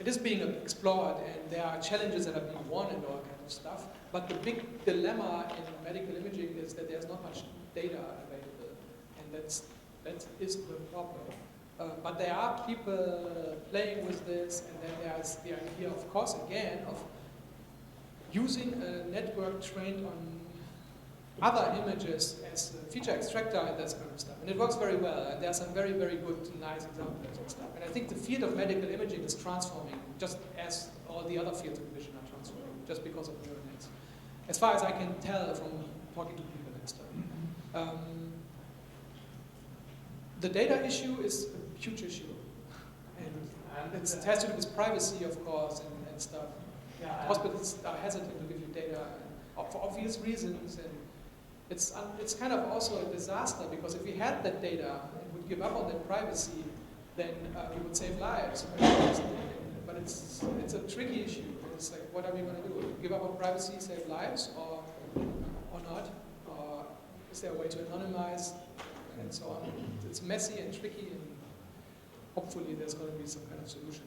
It is being explored, and there are challenges that are being won and all kind of stuff. But the big dilemma in medical imaging is that there's not much data available, and that is the problem. But there are people playing with this, and then there's the idea, of course, again, of using a network trained on other images as a feature extractor and that kind of stuff. And it works very well, and there are some very, very good, nice examples and stuff. And I think the field of medical imaging is transforming, just as all the other fields of vision are transforming, just because of neural nets. As far as I can tell from talking to people and stuff. The data issue is a huge issue. And it has to do with privacy, of course, and stuff. Yeah, hospitals are hesitant to give you data for obvious reasons. And it's kind of also a disaster, because if we had that data and would give up on that privacy, then we would save lives. But it's a tricky issue. It's like, what are we going to do? Give up on privacy, save lives, or not? Or is there a way to anonymize and so on? It's messy and tricky, and hopefully there's going to be some kind of solution.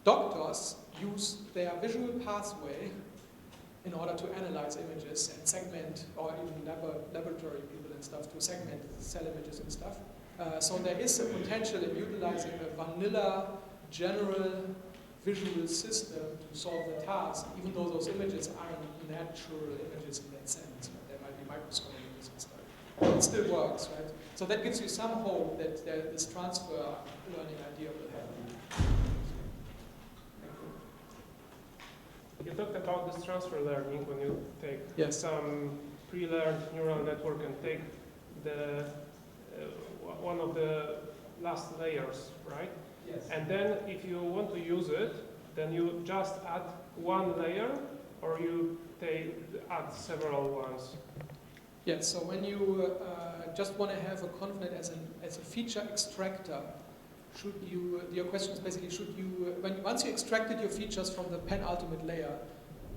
Doctors use their visual pathway in order to analyze images and segment, or even laboratory people and stuff, to segment cell images and stuff. So there is a potential in utilizing a vanilla, general visual system to solve the task, even though those images aren't natural images in that sense. Right? There might be microscopic images and stuff. But it still works, right? So that gives you some hope that this transfer learning idea will happen. You talked about this transfer learning when you take some pre-learned neural network and take the one of the last layers, right? Yes. And then if you want to use it, then you just add one layer, or you add several ones? Yes, so when you just want to have a ConvNet as a feature extractor, your question is basically, once you extracted your features from the penultimate layer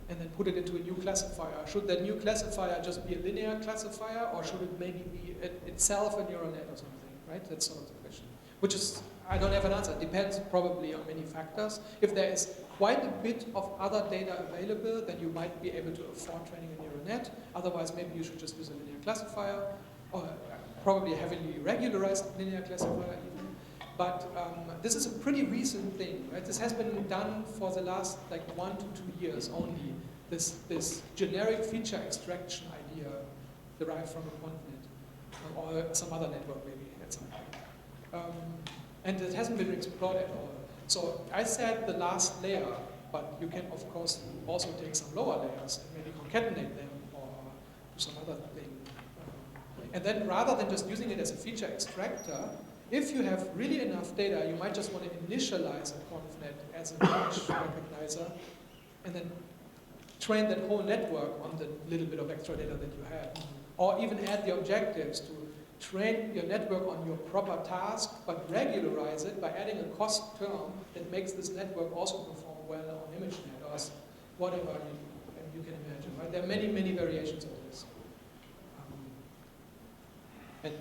and then put it into a new classifier, should that new classifier just be a linear classifier, or should it maybe be itself a neural net or something, right? That's sort of the question. Which is, I don't have an answer. It depends probably on many factors. If there is quite a bit of other data available, then you might be able to afford training a neural net. Otherwise, maybe you should just use a linear classifier, or probably a heavily regularized linear classifier even. But this is a pretty recent thing, right? This has been done for the last 1 to 2 years only. This generic feature extraction idea derived from a ConvNet, or some other network maybe at some point. And it hasn't been explored at all. So I said the last layer, but you can of course also take some lower layers and maybe concatenate them or do some other thing. And then rather than just using it as a feature extractor, if you have really enough data, you might just want to initialize a ConvNet as an image recognizer, and then train that whole network on the little bit of extra data that you have. Or even add the objectives to train your network on your proper task, but regularize it by adding a cost term that makes this network also perform well on ImageNet or whatever you can imagine. Right? There are many, many variations of this. And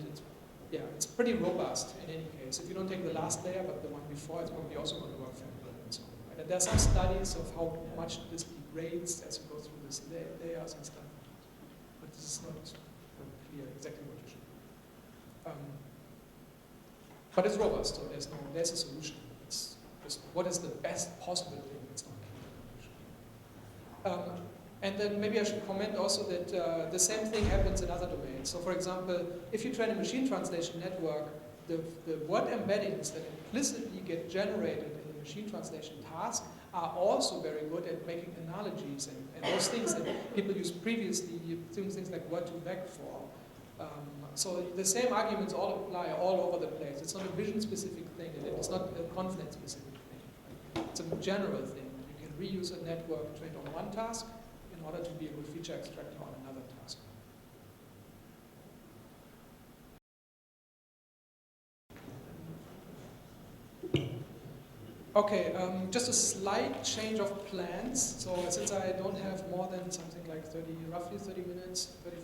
it's pretty robust in any case. If you don't take the last layer, but the one before, it's probably also going to work fairly well and so on. Right? And there are some studies of how much this degrades as you go through these layers and stuff. But this is not clear exactly what you should do. But it's robust, so there's a solution. It's just what is the best possible thing. It's not clear. And then maybe I should comment also that the same thing happens in other domains. So for example, if you train a machine translation network, the word embeddings that implicitly get generated in the machine translation task are also very good at making analogies and those things that people used previously, doing things like word to vec for. So the same arguments all apply all over the place. It's not a vision specific thing, it's not a ConvNet specific thing. It's a general thing. You can reuse a network trained on one task in order to be a good feature extractor on another task. Okay, just a slight change of plans. So since I don't have more than something like roughly 30 minutes, 30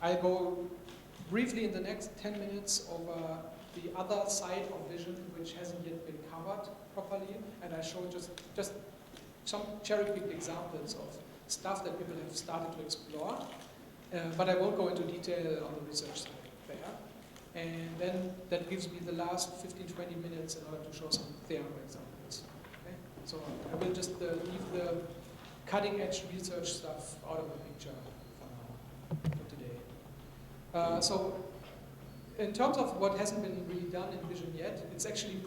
I'll go briefly in the next 10 minutes over the other side of vision, which hasn't yet been covered properly, and I show just some cherry-picked examples of stuff that people have started to explore, but I won't go into detail on the research side there. And then that gives me the last 15-20 minutes in order to show some theory examples. Okay? So I will just leave the cutting-edge research stuff out of the picture for now, for today. So in terms of what hasn't been really done in vision yet, it's actually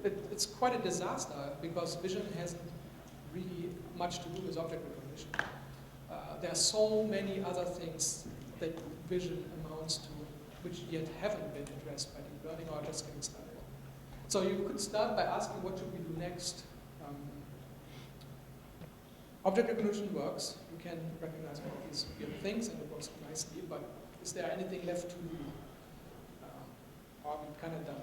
it's quite a disaster because vision hasn't really much to do with object recognition. There are so many other things that vision amounts to which yet haven't been addressed by deep learning or are just getting started. So you could start by asking what should we do next? Object recognition works. You can recognize all these weird things and it works nicely, but is there anything left to do? Are we kind of done?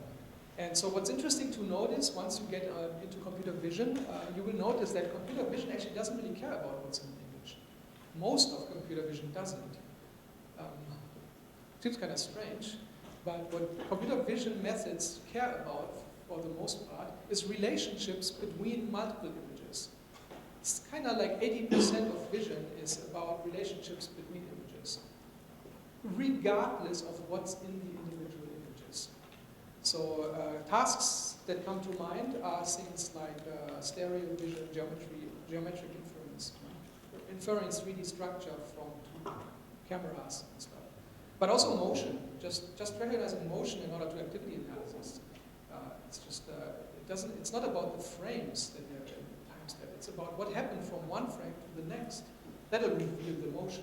And so what's interesting to notice once you get into computer vision, you will notice that computer vision actually doesn't really care about what's in the image. Most of computer vision doesn't. Seems kind of strange, but what computer vision methods care about, for the most part, is relationships between multiple images. It's kind of like 80% of vision is about relationships between images, regardless of what's in the individual images. So tasks that come to mind are things like stereo vision, geometric inference, inferring 3D structure from two cameras and stuff. But also motion, just recognizing motion in order to activity analysis. It's just, it's not about the frames that you have in time step, it's about what happened from one frame to the next. That'll reveal the motion.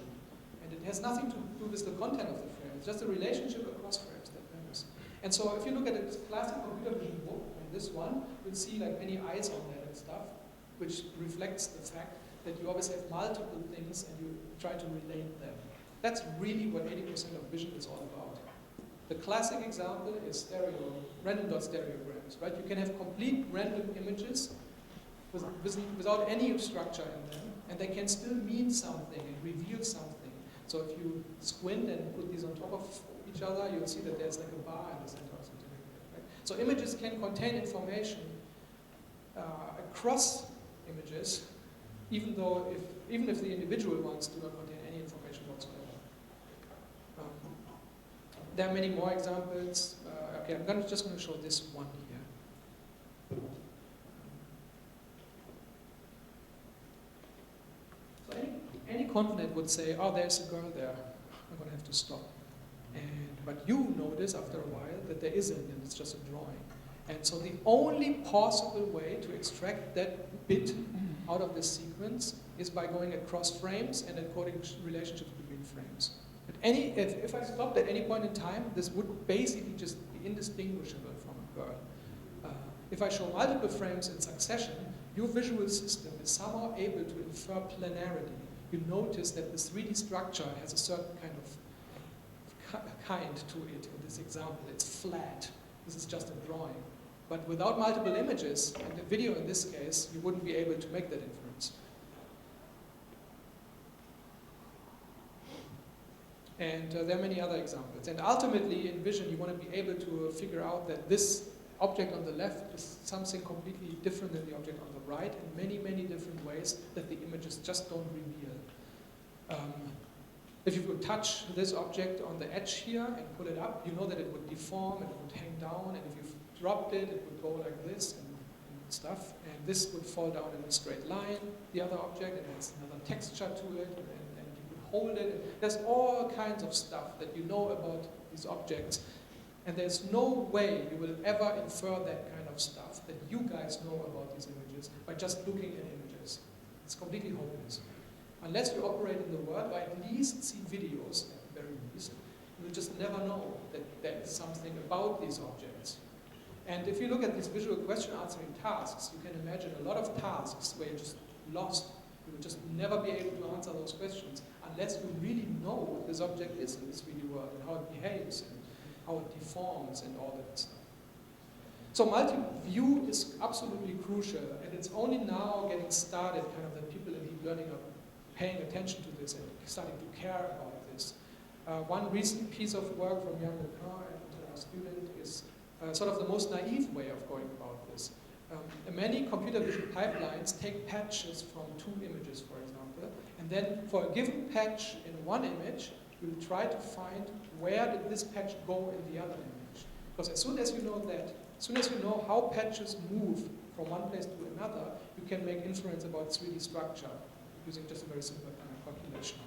And it has nothing to do with the content of the frame, it's just a relationship across frames that matters. And so if you look at a classic computer vision book, and this one, you'll see like many eyes on that and stuff, which reflects the fact that you always have multiple things and you try to relate them. That's really what 80% of vision is all about. The classic example is random dot stereograms, right? You can have complete random images without any structure in them, and they can still mean something and reveal something. So if you squint and put these on top of each other, you'll see that there's like a bar in the center or something like that, right? So images can contain information across images, even if the individual ones do not contain any information whatsoever. There are many more examples. Okay, I'm just going to show this one here. So any confident would say, oh, there's a girl there. I'm going to have to stop. But you notice after a while that there isn't, and it's just a drawing. And so the only possible way to extract that bit out of this sequence is by going across frames and encoding relationships between frames. If I stopped at any point in time, this would basically just be indistinguishable from a girl. If I show multiple frames in succession, your visual system is somehow able to infer planarity. You notice that the 3D structure has a certain kind to it. In this example, it's flat. This is just a drawing. But without multiple images, and the video in this case, you wouldn't be able to make that inference. And there are many other examples. And ultimately, in vision, you want to be able to figure out that this object on the left is something completely different than the object on the right in many, many different ways that the images just don't reveal. If you would touch this object on the edge here and pull it up, you know that it would deform and it would hang down, and if you dropped it, it would go like this and stuff, and this would fall down in a straight line. The other object, it has another texture to it, and you could hold it. There's all kinds of stuff that you know about these objects, and there's no way you will ever infer that kind of stuff that you guys know about these images by just looking at images. It's completely hopeless. Unless you operate in the world, or at least see videos, at the very least, you will just never know that there is something about these objects. And if you look at these visual question answering tasks, you can imagine a lot of tasks where you're just lost. You will just never be able to answer those questions unless you really know what this object is in this 3D world and how it behaves and how it deforms and all that stuff. So multi-view is absolutely crucial, and it's only now getting started, kind of, that people in deep learning are paying attention to this and starting to care about this. One recent piece of work from Jan Lecan and a student is sort of the most naive way of going about this. Many computer vision pipelines take patches from two images, for example, and then for a given patch in one image, you'll try to find where did this patch go in the other image. Because as soon as you know that, as soon as you know how patches move from one place to another, you can make inference about 3D structure using just a very simple calculation.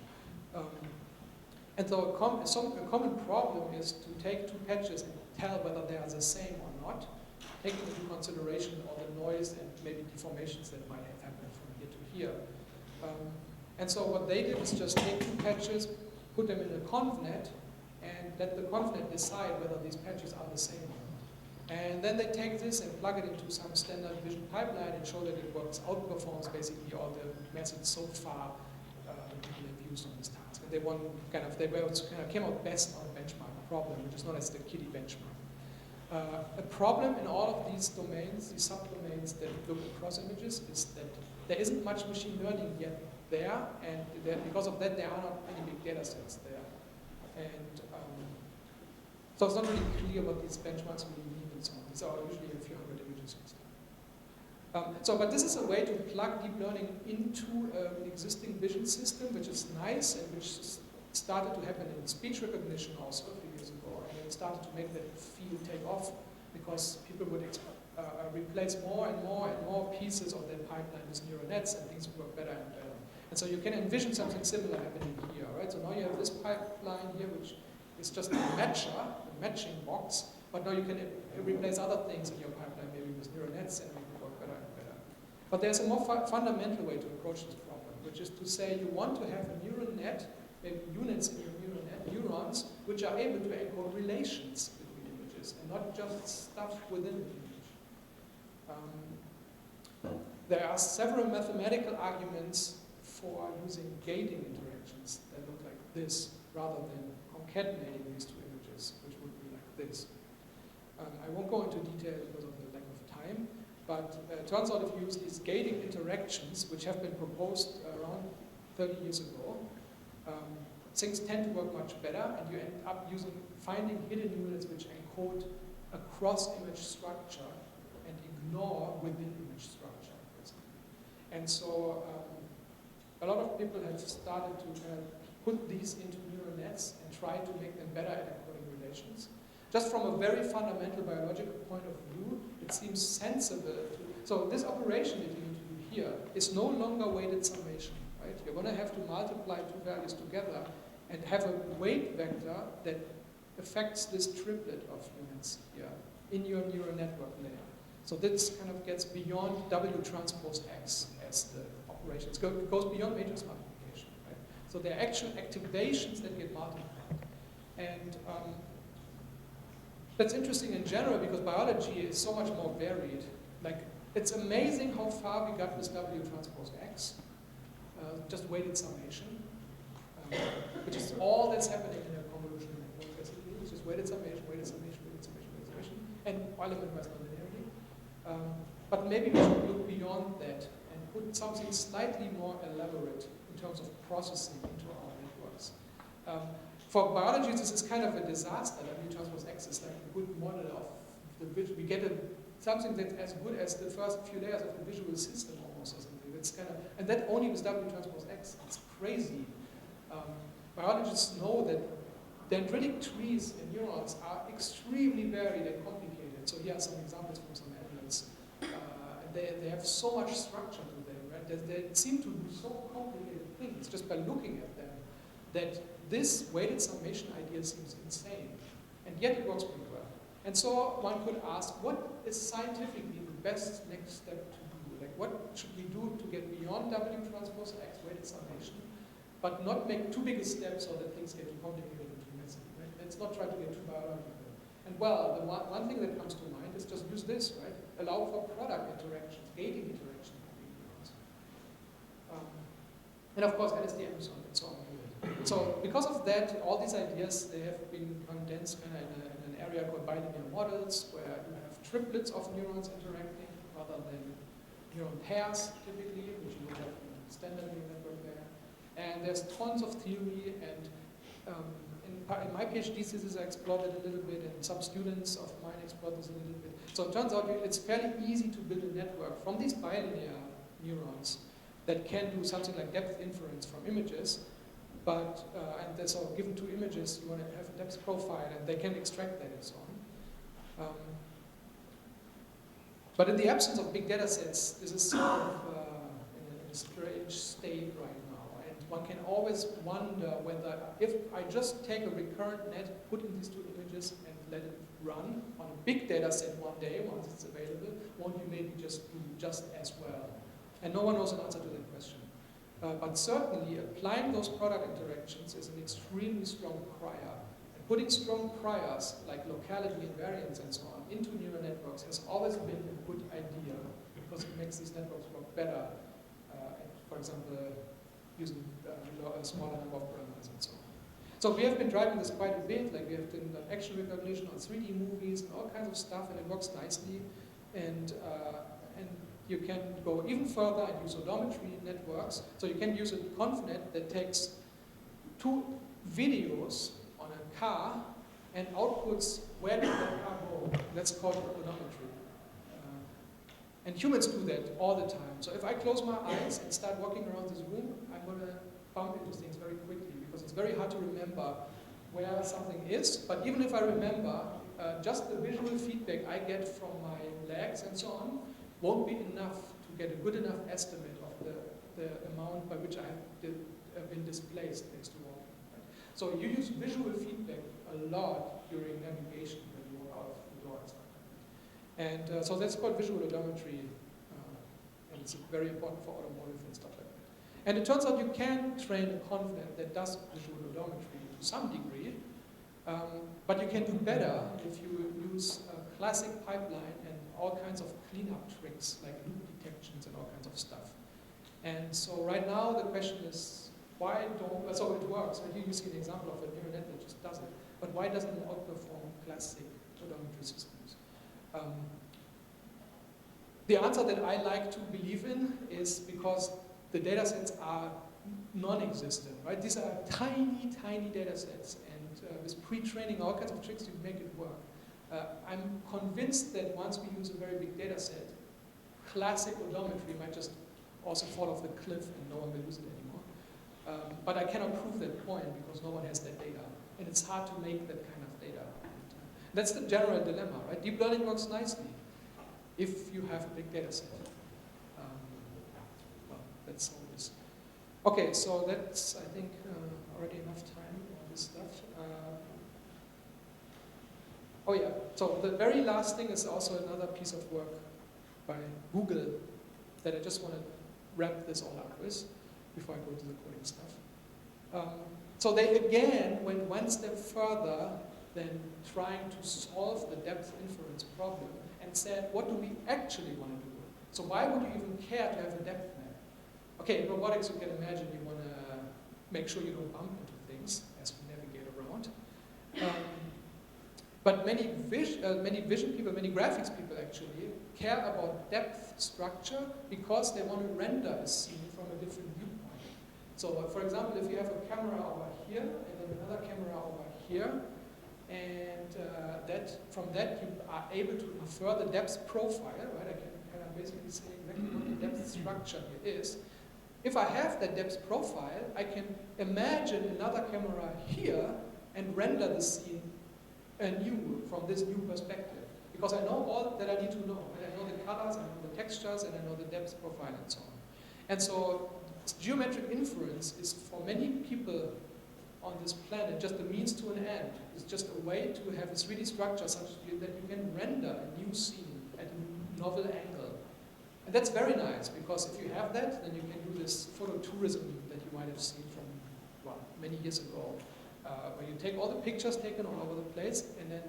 And so a common problem is to take two patches and tell whether they are the same or not, taking into consideration all the noise and maybe deformations that might have happened from here to here. And so what they did is just take two patches, put them in a convnet, and let the convnet decide whether these patches are the same or not. And then they take this and plug it into some standard vision pipeline and show that it works, outperforms basically all the methods so far that people have used on this task. And they won came out best on a benchmark problem, which is known as the KITTI benchmark. A problem in all of these domains, these subdomains that look across images, is that there isn't much machine learning yet there, and because of that, there are not any big data sets there. And so it's not really clear what these benchmarks really mean and so on. These are usually a few hundred images and stuff. But this is a way to plug deep learning into an existing vision system, which is nice and which started to happen in speech recognition also a few years ago. And it started to make that field take off because people would replace more and more pieces of that pipeline with neural nets, and things would work better and better. And so you can envision something similar happening here, right? So now you have this pipeline here, which is just a matcher, a matching box, but now you can replace other things in your pipeline, maybe with neural nets, and make it work better and better. But there's a more fundamental way to approach this problem, which is to say you want to have a neural net, maybe units in your neural net, neurons, which are able to encode relations between images, and not just stuff within the image. There are several mathematical arguments for using gating interactions that look like this, rather than concatenating these two images, which would be like this. I won't go into detail because of the lack of time, but it turns out if you use these gating interactions, which have been proposed around 30 years ago, things tend to work much better, and you end up finding hidden units which encode across image structure and ignore within image structure. And so a lot of people have started to put these into neural nets and try to make them better at encoding relations. Just from a very fundamental biological point of view, it seems sensible so this operation that you need to do here is no longer weighted summation, right? You're going to have to multiply two values together and have a weight vector that affects this triplet of units here in your neural network layer. So this kind of gets beyond W transpose X as the operation. It goes beyond matrix multiplication, right? So there are actual activations that get multiplied. And that's interesting in general because biology is so much more varied. Like, it's amazing how far we got with W transpose X, just weighted summation, which is all that's happening in a convolutional network, basically. It's just weighted summation, weighted summation, weighted summation, weighted summation, and element-wise nonlinearity. But maybe we should look beyond that and put something slightly more elaborate in terms of processing into our networks. For biology, this is kind of a disaster. W transpose X is like a good model of the vision. We get something that's as good as the first few layers of the visual system almost or something. It's kind of, and that only with W transpose X. It's crazy. Biologists know that dendritic trees in neurons are extremely varied and complicated. So here are some examples from some animals. They have so much structure to them, right? They seem to do so complicated things just by looking at them that this weighted summation idea seems insane. And yet it works pretty well. And so one could ask, what is scientifically the best next step to do? Like, what should we do to get beyond W transpose X weighted summation, but not make too big a step so that things get too complicated and too messy, right? Let's not try to get too biological. And well, the one thing that comes to mind is just use this, right? Allow for product interactions, gating interactions between neurons. And of course, LSTMs and so on. So because of that, all these ideas, they have been condensed in an area called bilinear models, where you have triplets of neurons interacting rather than neuron pairs, typically, which you would have in a standard neural network there. And there's tons of theory, and in my PhD thesis I explored it a little bit, and some students of mine explored this a little bit. So it turns out it's fairly easy to build a network from these bilinear neurons that can do something like depth inference from images, but, and so given two images, you want to have a depth profile, and they can extract that and so on. But in the absence of big data sets, this is sort of in a strange state right now. And one can always wonder whether, if I just take a recurrent net, put in these two images, and let it run on a big data set one day, once it's available, won't you maybe just do just as well? And no one knows an answer to that question. But certainly, applying those product interactions is an extremely strong prior. Putting strong priors, like locality invariance and so on, into neural networks has always been a good idea because it makes these networks work better, for example, using a smaller number of parameters and so on. So we have been driving this quite a bit, like we have done action recognition on 3D movies and all kinds of stuff, and it works nicely. And you can go even further and use odometry networks. So you can use a ConvNet that takes two videos on a car and outputs where did that car go. That's called odometry. And humans do that all the time. So if I close my eyes and start walking around this room, I'm going to bump into things very quickly because it's very hard to remember where something is. But even if I remember, just the visual feedback I get from my legs and so on won't be enough to get a good enough estimate of the amount by which I have been displaced next to walking. Right? So you use visual feedback a lot during navigation when you walk out of the door and stuff like that. And so that's called visual odometry, and it's very important for automotive and stuff like that. And it turns out you can train a ConvNet that does visual odometry to some degree, but you can do better if you use a classic pipeline and all kinds of cleanup tricks like loop detections and all kinds of stuff. And so right now the question is, why don't, so it works, and here you see an example of a neural net that just does it, but why doesn't it outperform classic odometry systems? The answer that I like to believe in is because the data sets are non-existent, right? These are tiny, tiny data sets, and with pre-training, all kinds of tricks to make it work. I'm convinced that once we use a very big data set, classic odometry might just also fall off the cliff and no one will use it anymore. But I cannot prove that point because no one has that data. And it's hard to make that kind of data. And, that's the general dilemma, right? Deep learning works nicely if you have a big data set. Well, that's all it is. Okay, so that's, I think, already enough time on this stuff. Oh yeah, so the very last thing is also another piece of work by Google that I just want to wrap this all up with before I go to the coding stuff. So they again went one step further than trying to solve the depth inference problem and said, what do we actually want to do? So why would you even care to have a depth map? Okay, in robotics you can imagine you want to make sure you don't bump into things as we navigate around. But many vision people, many graphics people actually care about depth structure because they want to render a scene from a different viewpoint. So for example, if you have a camera over here and then another camera over here, and from that you are able to infer the depth profile, right? I can kind of basically say exactly what the depth structure here is. If I have that depth profile, I can imagine another camera here and render the scene anew from this new perspective. Because I know all that I need to know. Right? I know the colors, I know the textures, and I know the depth profile and so on. And so geometric inference is for many people on this planet just a means to an end. It's just a way to have a 3D structure such that you can render a new scene at a novel angle. And that's very nice, because if you have that, then you can do this phototourism that you might have seen from, well, many years ago, where you take all the pictures taken all over the place, and then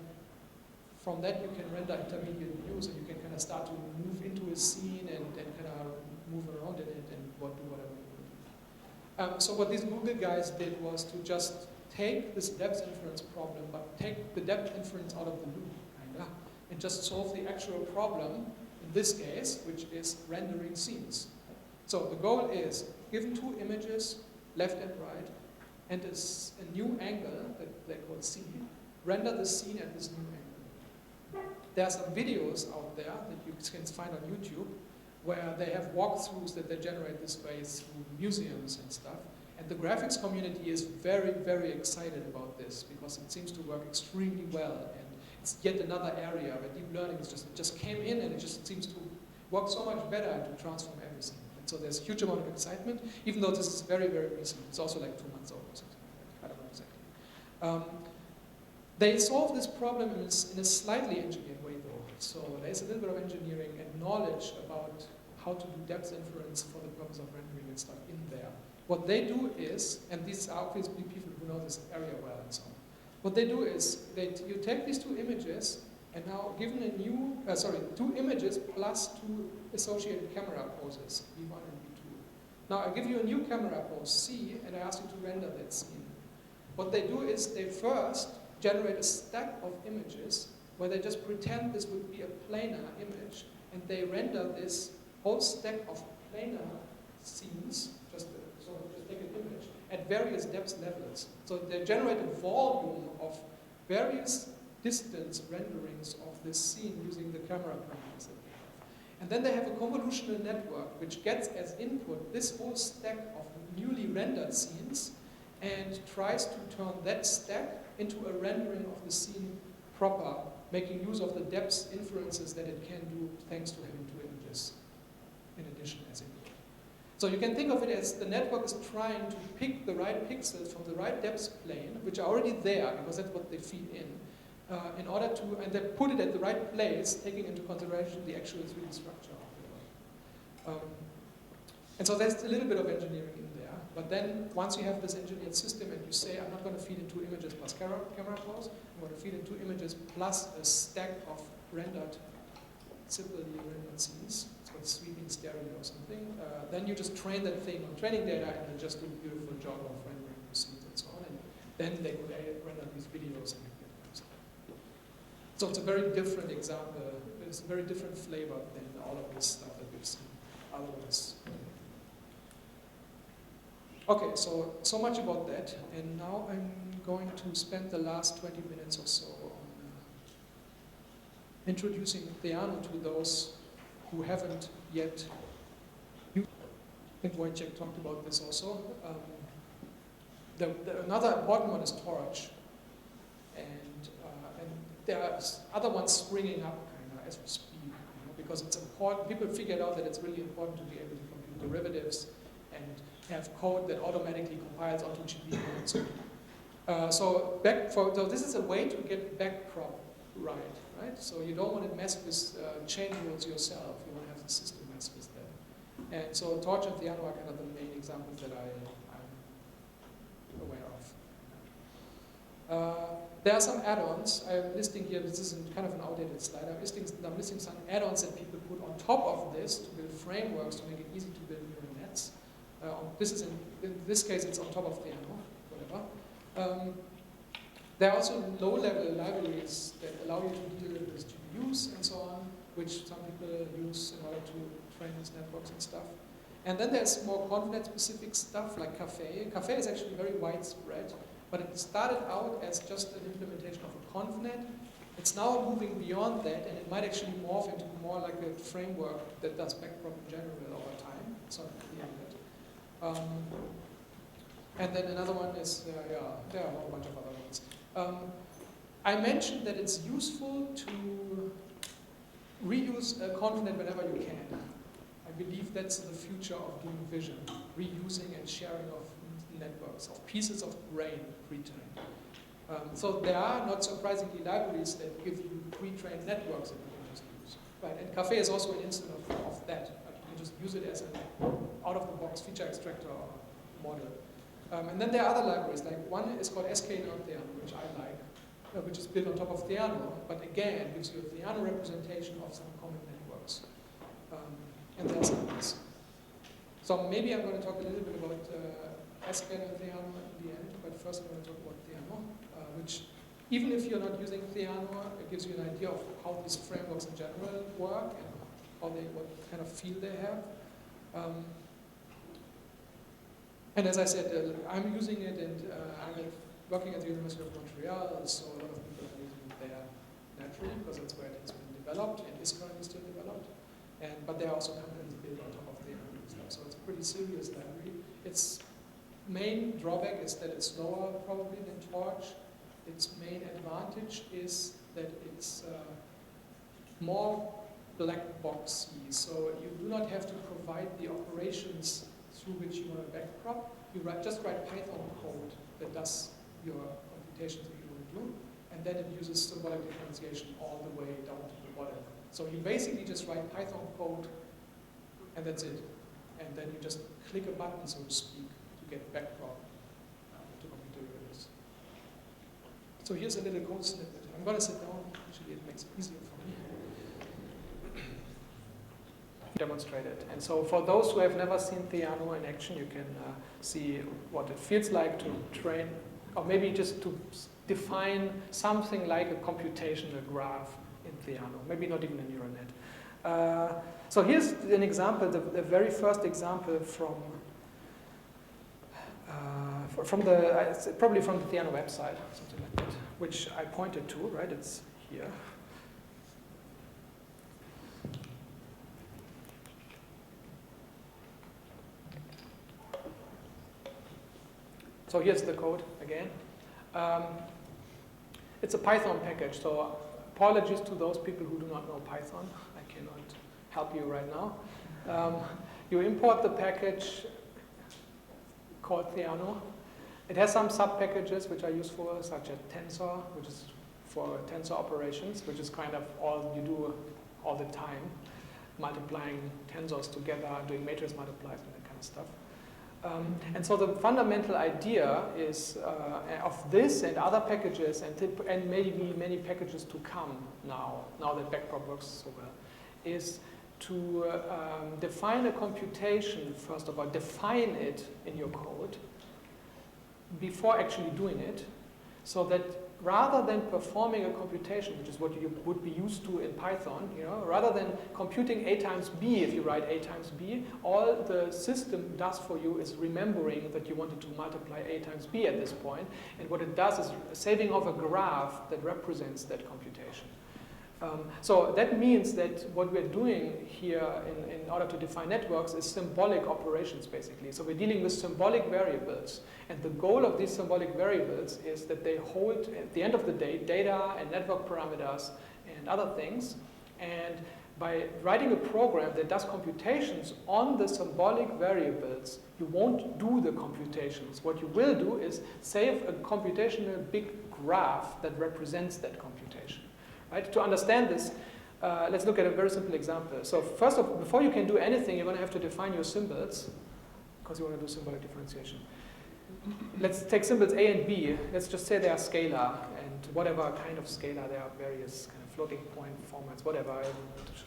from that you can render intermediate views, and you can kind of start to move into a scene and kind of move around in it and do whatever you want to do. So what these Google guys did was to just take this depth inference problem, but take the depth inference out of the loop, kinda, and just solve the actual problem, in this case, which is rendering scenes. So the goal is, given two images, left and right, and a new angle that they call scene, render the scene at this new angle. There are some videos out there that you can find on YouTube where they have walkthroughs that they generate this way through museums and stuff. And the graphics community is very, very excited about this because it seems to work extremely well. And it's yet another area where deep learning is just came in and it just seems to work so much better and to transform everything. And so there's a huge amount of excitement, even though this is very, very recent. It's also like 2 months old or something. I don't know exactly. They solve this problem in a slightly engineered way, though. So there's a little bit of engineering and knowledge about how to do depth inference for the purpose of rendering and stuff in there. What they do is, and these are obviously people who know this area well and so on. What they do is, you take these 2 images, and now given a new, 2 images plus 2 associated camera poses, V1 and V2. Now I give you a new camera pose, C, and I ask you to render that scene. What they do is they first generate a stack of images where they just pretend this would be a planar image, and they render this whole stack of planar scenes, just take an image, at various depth levels. So they generate a volume of various distance renderings of this scene using the camera parameters that they have. And then they have a convolutional network which gets as input this whole stack of newly rendered scenes and tries to turn that stack into a rendering of the scene proper, making use of the depth inferences that it can do thanks to having 2 images in addition as input. So you can think of it as the network is trying to pick the right pixels from the right depth plane, which are already there because that's what they feed in order to, and they put it at the right place, taking into consideration the actual 3D structure of the world. And so there's a little bit of engineering in there, but then once you have this engineered system and you say, I'm not going to feed in 2 images plus camera pose, I'm going to feed in 2 images plus a stack of rendered, simply rendered scenes, it's called sweeping stereo or something, then you just train that thing on training data and they just do a beautiful job of rendering the scenes and so on, and then they could render these videos and so it's a very different example, it's a very different flavor than all of this stuff that we've seen otherwise. Okay, so much about that, and now I'm going to spend the last 20 minutes or so on introducing Theano to those who haven't yet. I think Wojciech talked about this also. Another important one is Torch, and there are other ones springing up kind of as we speak, because it's important. People figured out that it's really important to be able to compute derivatives and have code that automatically compiles onto GPU and so on. So this is a way to get backprop right? So you don't want to mess with chain rules yourself. You want to have the system mess with them. And so Torch and Theano are kind of the main examples that I'm aware of. There are some add-ons. I'm listing here, this is kind of an outdated slide. I'm listing some add-ons that people put on top of this to build frameworks to make it easy to build neural nets. In this case, it's on top of Theano, whatever. There are also low-level libraries that allow you to deal with GPUs and so on, which some people use in order to train these networks and stuff. And then there's more ConvNet-specific stuff like Caffe. Caffe is actually very widespread, but it started out as just an implementation of a ConvNet. It's now moving beyond that, and it might actually morph into more like a framework that does backprop in general over time. It's not clear yet. And then another one is, there are a whole bunch of other ones. I mentioned that it's useful to reuse a ConvNet whenever you can. I believe that's the future of doing vision, reusing and sharing of networks, of pieces of brain pre-trained. So there are, not surprisingly, libraries that give you pre-trained networks that you can just use. Right? And Caffe is also an instance of that. You can just use it as an out-of-the-box feature extractor model. And then there are other libraries, like one is called SK.Theano, which I like, which is built on top of Theano, but again, gives you a Theano representation of some common networks. And there's others. So maybe I'm going to talk a little bit about SK.Theano in the end, but first I'm going to talk about Theano, which, even if you're not using Theano, it gives you an idea of how these frameworks in general work and what kind of feel they have. And as I said, I'm using it, and I'm working at the University of Montreal, so a lot of people are using it there naturally, because that's where it has been developed, and is currently still developed. But there are also companies built on top of the stuff, so it's a pretty serious library. Its main drawback is that it's slower, probably, than Torch. Its main advantage is that it's more black boxy, so you do not have to provide the operations through which you want to backprop. You just write Python code that does your computations that you want to do, and then it uses symbolic differentiation all the way down to the bottom. So you basically just write Python code, and that's it. And then you just click a button, so to speak, to get backprop to computer derivatives. So here's a little code snippet. I'm going to sit down. Actually, it makes it easier for me. Demonstrate it. And so for those who have never seen Theano in action, you can see what it feels like to train, or maybe just to define something like a computational graph in Theano, maybe not even a neural net. So here's an example, the very first example from probably from the Theano website, something like that, which I pointed to, right? It's here. So here's the code again. It's a Python package, so apologies to those people who do not know Python. I cannot help you right now. You import the package called Theano. It has some sub-packages which are useful, such as tensor, which is for tensor operations, which is kind of all you do all the time, multiplying tensors together, doing matrix multiplies and that kind of stuff. And so the fundamental idea is of this and other packages, and maybe many packages to come now that backprop works so well, is to define a computation, first of all, define it in your code before actually doing it, so that rather than performing a computation, which is what you would be used to in Python, rather than computing a times b, if you write a times b, all the system does for you is remembering that you wanted to multiply a times b at this point, and what it does is saving off a graph that represents that computation. So that means that what we're doing here in order to define networks is symbolic operations, basically. So we're dealing with symbolic variables. And the goal of these symbolic variables is that they hold, at the end of the day, data and network parameters and other things. And by writing a program that does computations on the symbolic variables, you won't do the computations. What you will do is save a computational big graph that represents that computation. Right? To understand this, let's look at a very simple example. So first of all, before you can do anything, you're going to have to define your symbols, because you want to do symbolic differentiation. Let's take symbols A and B. Let's just say they are scalar, and whatever kind of scalar, there are various kind of floating point formats, whatever, I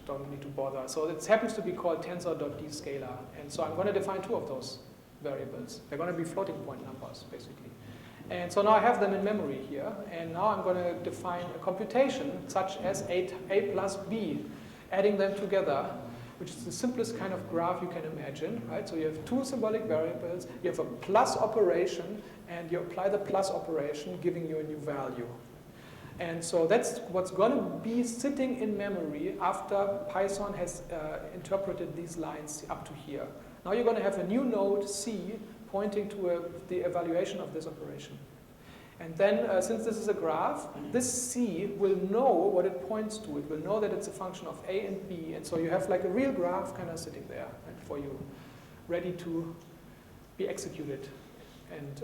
don't need to bother. So it happens to be called tensor.dscalar, and so I'm going to define two of those variables. They're going to be floating point numbers, basically. And so now I have them in memory here, and now I'm going to define a computation such as a plus b, adding them together, which is the simplest kind of graph you can imagine, right? So you have two symbolic variables, you have a plus operation, and you apply the plus operation, giving you a new value. And so that's what's going to be sitting in memory after Python has interpreted these lines up to here. Now you're going to have a new node, C, pointing to the evaluation of this operation. And then, since this is a graph, this C will know what it points to. It will know that it's a function of A and B. And so you have like a real graph kind of sitting there, right, for you, ready to be executed and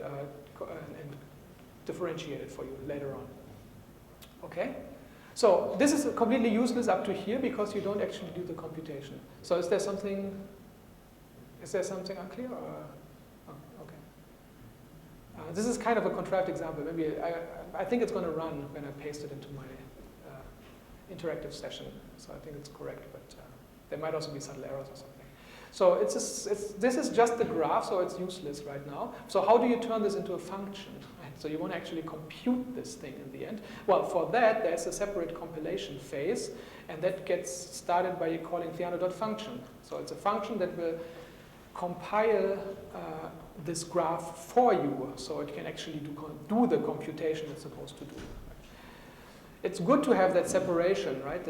differentiated for you later on. Okay? So this is completely useless up to here because you don't actually do the computation. So is there something unclear? Or? This is kind of a contrived example. Maybe I think it's going to run when I paste it into my interactive session. So I think it's correct, but there might also be subtle errors or something. So this is just the graph, so it's useless right now. So how do you turn this into a function? Right? So you want to actually compute this thing in the end. Well, for that, there's a separate compilation phase, and that gets started by calling Theano.function. So it's a function that will compile this graph for you, so it can actually do the computation it's supposed to do. It's good to have that separation, right?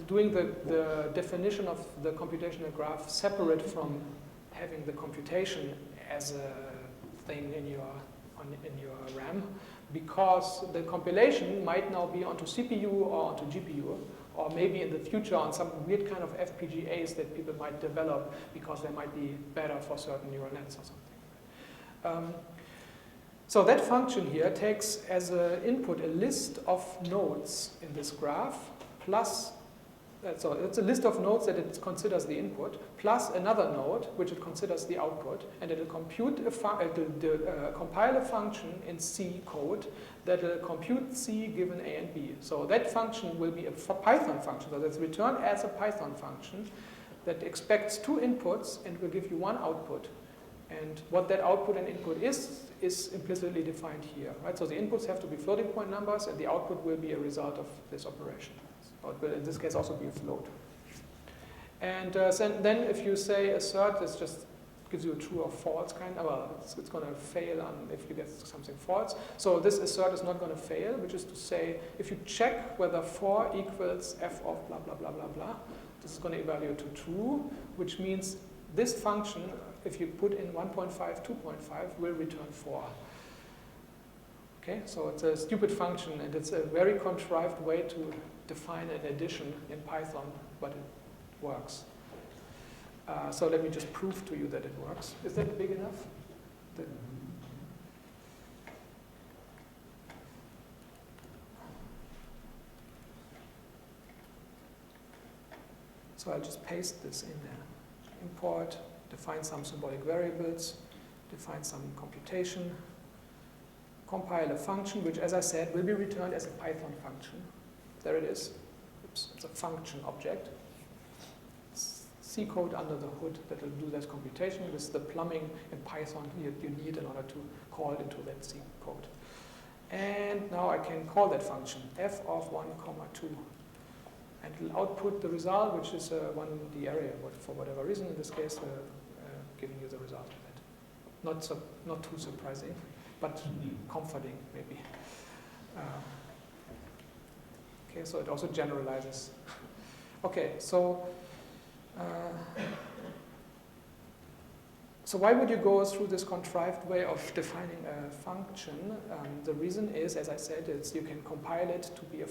Doing the definition of the computational graph separate from having the computation as a thing in your RAM, because the compilation might now be onto CPU or onto GPU, or maybe in the future on some weird kind of FPGAs that people might develop because they might be better for certain neural nets or something. So that function here takes as an input a list of nodes in this graph, plus, so it's a list of nodes that it considers the input, plus another node which it considers the output, and it will compute compile a function in C code that will compute C given A and B. So that function will be a Python function, so that's returned as a Python function that expects 2 inputs and will give you 1 output. And what that output and input is implicitly defined here, right? So the inputs have to be floating point numbers, and the output will be a result of this operation. Or it will, in this case, also be a float. And then if you say assert, this just gives you a true or false kind of, well, it's going to fail on if you get something false. So this assert is not going to fail, which is to say, if you check whether 4 equals f of blah, blah, blah, blah, blah, this is going to evaluate to true, which means this function, if you put in 1.5, 2.5, will return 4. Okay, so it's a stupid function, and it's a very contrived way to define an addition in Python, but it works. So let me just prove to you that it works. Is that big enough? So I'll just paste this in there. Import, define some symbolic variables, define some computation, compile a function, which, as I said, will be returned as a Python function. There it is. Oops, it's a function object. C code under the hood that will do that computation. This is the plumbing in Python you need in order to call it into that C code. And now I can call that function, f of 1, 2. And it will output the result, which is 1D array, for whatever reason, in this case, giving you the result of that. Not too surprising, but comforting, maybe. Okay, so it also generalizes. Okay, so why would you go through this contrived way of defining a function? The reason is, as I said, you can compile it to be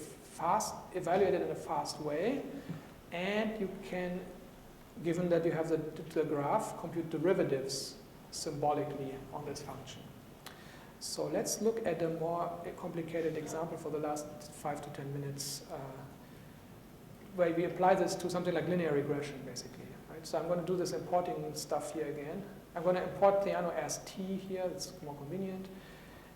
evaluate it in a fast way, and you can, given that you have the graph, compute derivatives symbolically on this function. So let's look at a more complicated example for the last 5 to 10 minutes, where we apply this to something like linear regression, basically. Right? So I'm going to do this importing stuff here again. I'm going to import Theano as T here. It's more convenient.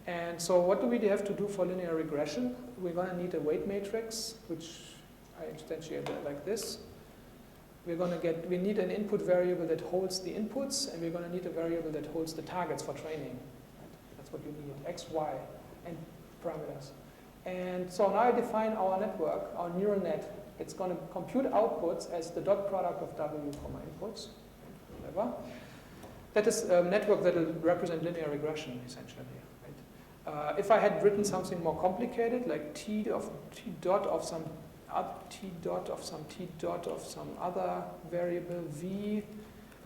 And so what do we have to do for linear regression? We're going to need a weight matrix, which I instantiate like this. We need an input variable that holds the inputs, and we're going to need a variable that holds the targets for training. That's what you need, x, y, and parameters. And so now I define our network, our neural net. It's going to compute outputs as the dot product of W, inputs, whatever. That is a network that will represent linear regression, essentially. Right? If I had written something more complicated, like T dot of some other variable V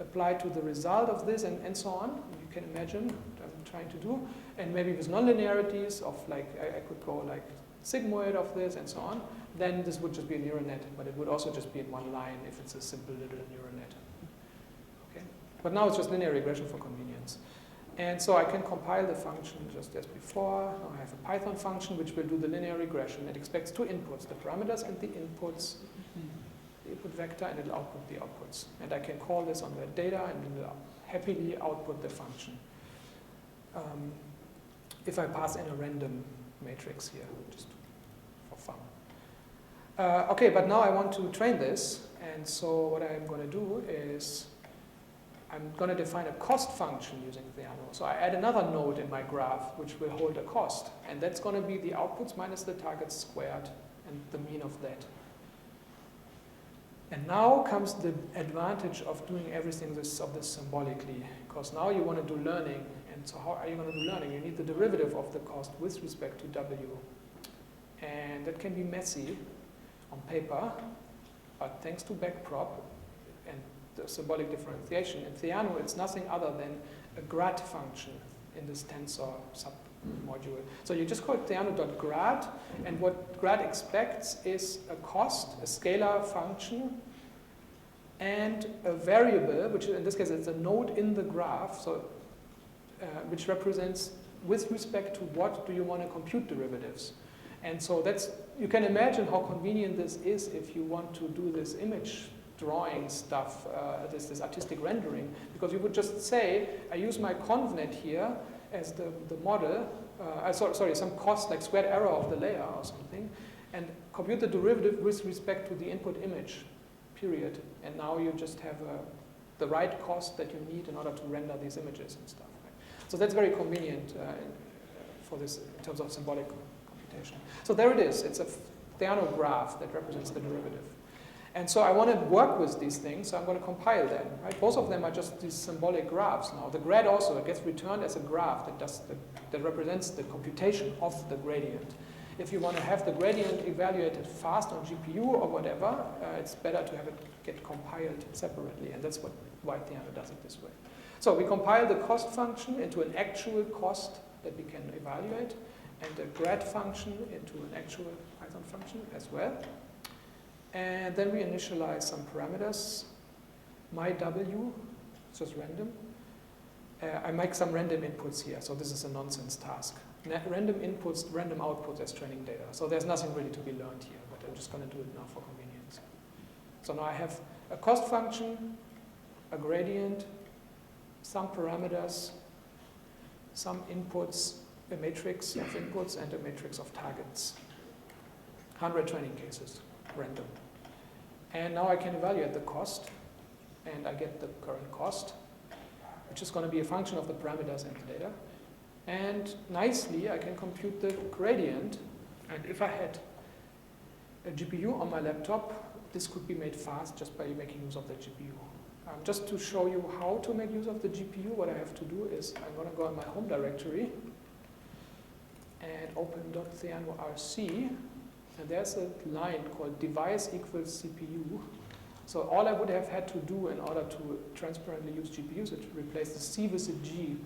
applied to the result of this, and so on, you can imagine what I'm trying to do. And maybe with nonlinearities of like, I could go like sigmoid of this and so on, then this would just be a neural net, but it would also just be in one line if it's a simple little neural net. Okay? But now it's just linear regression for convenience. And so I can compile the function just as before. Now I have a Python function which will do the linear regression. It expects 2 inputs, the parameters and the inputs, the input vector, and it'll output the outputs. And I can call this on the data, and it will happily output the function. If I pass in a random matrix here, just for fun. Okay, but now I want to train this, and so what I'm going to do is I'm going to define a cost function using Theano. So I add another node in my graph which will hold a cost, and that's going to be the outputs minus the targets squared and the mean of that. And now comes the advantage of doing everything of this symbolically, because now you want to do learning. And so how are you going to do learning? You need the derivative of the cost with respect to W. And that can be messy on paper, but thanks to backprop and the symbolic differentiation, in Theano it's nothing other than a grad function in this tensor submodule. So you just call it Theano.grad, and what grad expects is a cost, a scalar function, and a variable, which in this case is a node in the graph, so which represents with respect to what do you want to compute derivatives. And so that's, you can imagine how convenient this is if you want to do this image drawing stuff, this artistic rendering, because you would just say, I use my convnet here as the model, sorry, some cost like squared error of the layer or something, and compute the derivative with respect to the input image, period. And now you just have the right cost that you need in order to render these images and stuff. Right? So that's very convenient for this in terms of symbolic computation. So there it is. It's a Theano graph that represents the derivative. And so I want to work with these things, so I'm going to compile them. Right? Both of them are just these symbolic graphs now. The grad also gets returned as a graph that represents the computation of the gradient. If you want to have the gradient evaluated fast on GPU or whatever, it's better to have it get compiled separately, and that's why Theano does it this way. So we compile the cost function into an actual cost that we can evaluate, and a grad function into an actual Python function as well. And then we initialize some parameters. My W, it's just random. I make some random inputs here, so this is a nonsense task. Random inputs, random outputs as training data. So there's nothing really to be learned here, but I'm just going to do it now for convenience. So now I have a cost function, a gradient, some parameters, some inputs, a matrix of inputs, and a matrix of targets. 100 training cases, random. And now I can evaluate the cost, and I get the current cost, which is going to be a function of the parameters and the data. And nicely, I can compute the gradient. And if I had a GPU on my laptop, this could be made fast just by making use of the GPU. Just to show you how to make use of the GPU, what I have to do is I'm going to go in my home directory and open .theano.rc. And there's a line called device equals CPU. So all I would have had to do in order to transparently use GPUs is to replace the C with a G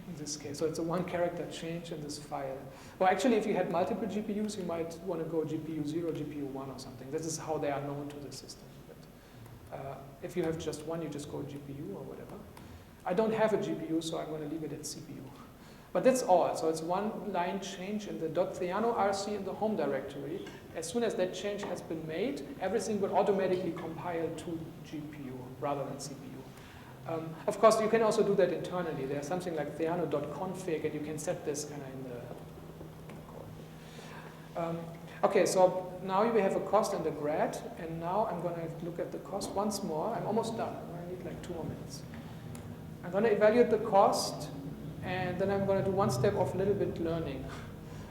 in this case. So it's a one character change in this file. Well, actually, if you had multiple GPUs, you might want to go GPU 0, GPU 1 or something. This is how they are known to the system. But, if you have just one, you just go GPU or whatever. I don't have a GPU, so I'm going to leave it at CPU. But that's all. So it's one line change in the .theano.rc in the home directory. As soon as that change has been made, everything will automatically compile to GPU rather than CPU. Of course, you can also do that internally. There's something like theano.config, and you can set this kind of in the okay, so now we have a cost and a grad, and now I'm going to look at the cost once more. I'm almost done. I need like 2 more minutes. I'm going to evaluate the cost, and then I'm going to do one step of a little bit learning.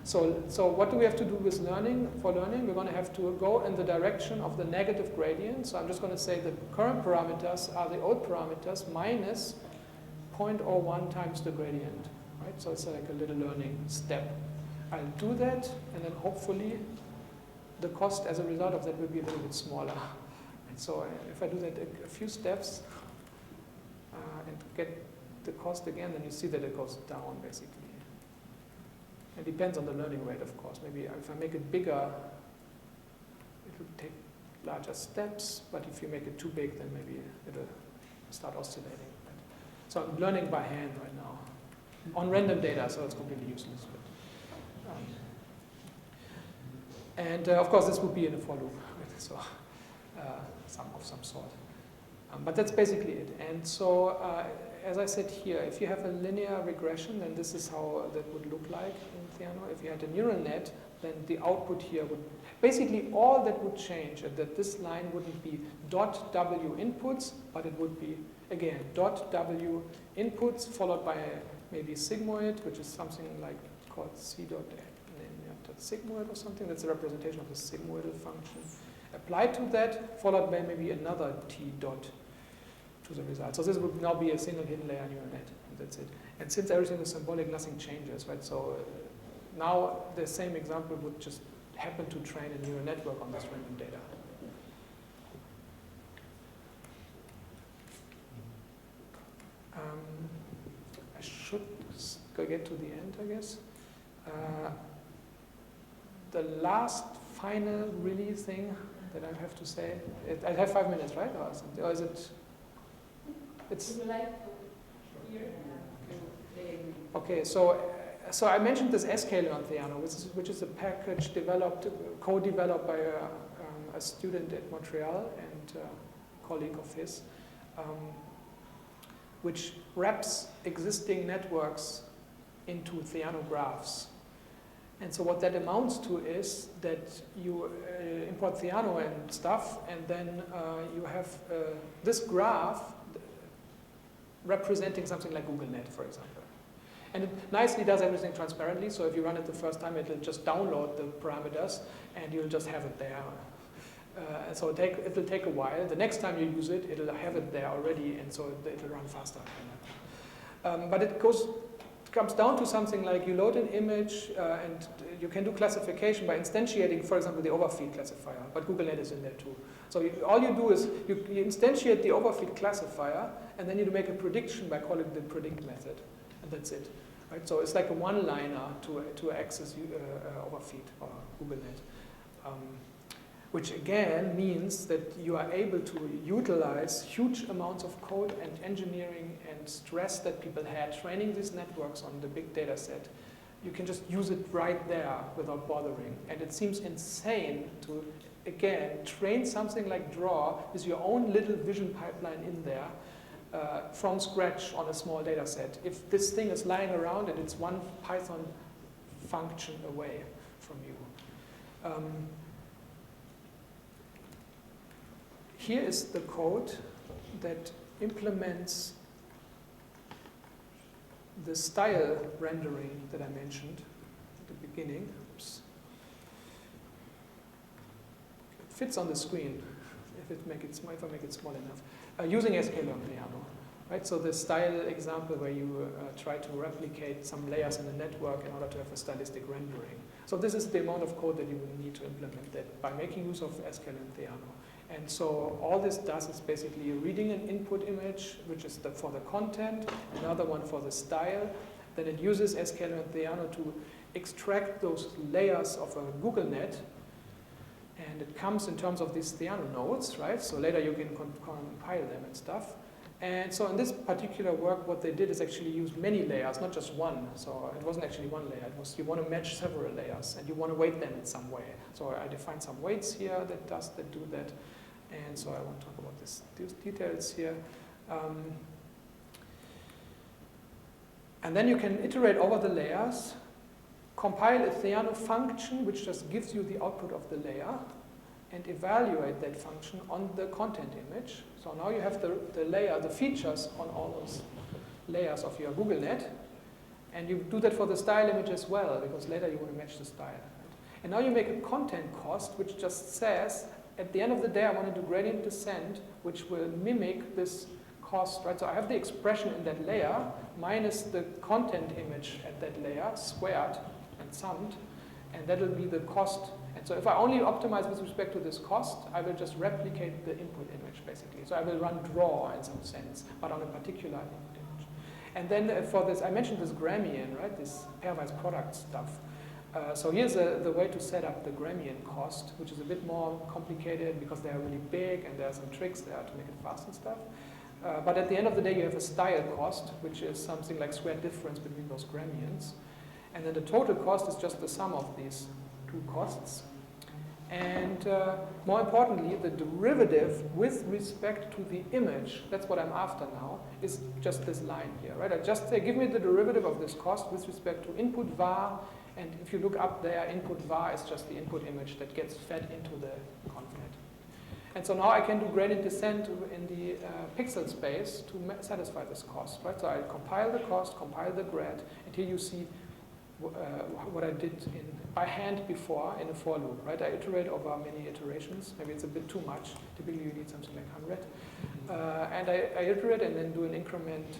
So what do we have to do with learning? For learning, we're going to have to go in the direction of the negative gradient. So I'm just going to say the current parameters are the old parameters minus 0.01 times the gradient. Right? So it's like a little learning step. I'll do that, and then hopefully the cost as a result of that will be a little bit smaller. And so if I do that a few steps and get the cost again, then you see that it goes down basically. It depends on the learning rate, of course. Maybe if I make it bigger, it will take larger steps, but if you make it too big, then maybe it'll start oscillating. So I'm learning by hand right now on random data, so it's completely useless. And of course, this would be in a for loop, so some sort. But that's basically it. And so, as I said here, if you have a linear regression, then this is how that would look like in Theano. If you had a neural net, then the output here would basically all that would change, and that this line wouldn't be .w inputs, but it would be again .w inputs followed by maybe sigmoid, which is something like called c.sigmoid or something. That's a representation of the sigmoidal function. applied to that, followed by maybe another T dot to the result. So this would now be a single hidden layer neural net, and that's it. And since everything is symbolic, nothing changes, right? So now the same example would just happen to train a neural network on this random data. I should get to the end, I guess. The last final really thing that I have to say, I have 5 minutes, right? Or is it? It's. Would you like to hear? Okay, so I mentioned this sklearn Theano, which is a package co-developed by a student at Montreal and a colleague of his, which wraps existing networks into Theano graphs. And so what that amounts to is that you import Theano and stuff, and then you have this graph representing something like GoogleNet, for example. And it nicely does everything transparently, so if you run it the first time, it'll just download the parameters, and you'll just have it there. So it'll take a while. The next time you use it, it'll have it there already, and so it'll run faster. But it comes down to something like you load an image, and you can do classification by instantiating, for example, the overfeed classifier, but GoogleNet is in there too. So all you do is you instantiate the overfeed classifier, and then you make a prediction by calling the predict method, and that's it. Right? So it's like a one-liner to access overfeed or GoogleNet, which again means that you are able to utilize huge amounts of code and engineering and stress that people had training these networks on the big data set. You can just use it right there without bothering. And it seems insane to, again, train something like draw with your own little vision pipeline in there from scratch on a small data set. If this thing is lying around and it's one Python function away from you. Here is the code that implements the style rendering that I mentioned at the beginning. Oops. It fits on the screen if I make it small enough. Using sklearn Theano. Right? So the style example where you try to replicate some layers in the network in order to have a stylistic rendering. So this is the amount of code that you will need to implement that by making use of sklearn Theano. And so all this does is basically reading an input image, which is for the content, another one for the style. Then it uses sklearn Theano to extract those layers of a GoogleNet. And it comes in terms of these Theano nodes, right? So later you can compile them and stuff. And so in this particular work, what they did is actually use many layers, not just one. So it wasn't actually one layer. It was you want to match several layers, and you want to weight them in some way. So I defined some weights here that do that. And so I won't talk about these details here. And then you can iterate over the layers, compile a Theano function, which just gives you the output of the layer, and evaluate that function on the content image. So now you have the layer, the features on all those layers of your GoogleNet, and you do that for the style image as well, because later you want to match the style. Right? And now you make a content cost, which just says, at the end of the day, I want to do gradient descent, which will mimic this cost, right? So I have the expression in that layer minus the content image at that layer squared and summed, and that will be the cost. And so if I only optimize with respect to this cost, I will just replicate the input image, basically. So I will run draw in some sense, but on a particular input image. And then for this, I mentioned this Gramian, right? This pairwise product stuff. So here's the way to set up the Gramian cost, which is a bit more complicated because they are really big and there are some tricks there to make it fast and stuff. But at the end of the day, you have a style cost, which is something like square difference between those Gramians. And then the total cost is just the sum of these two costs. And more importantly, the derivative with respect to the image, that's what I'm after now, is just this line here, right? I just say, give me the derivative of this cost with respect to input var. And if you look up there, input var is just the input image that gets fed into the convnet. And so now I can do gradient descent in the pixel space to satisfy this cost, right? So I compile the cost, compile the grad, and here you see what I did by hand before in a for loop, right? I iterate over many iterations. Maybe it's a bit too much. Typically you need something like 100. And I iterate and then do an increment.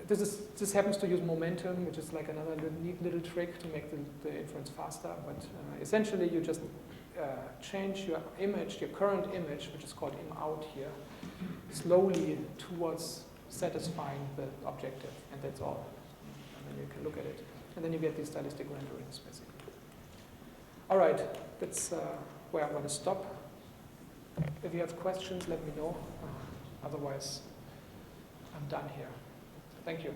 This happens to use momentum, which is like another neat little trick to make the inference faster. But essentially you just change your image, your current image, which is called im_out here, slowly towards satisfying the objective, and that's all. And then you can look at it. And then you get these stylistic renderings, basically. All right, that's where I'm going to stop. If you have questions, let me know. Otherwise, I'm done here. Thank you.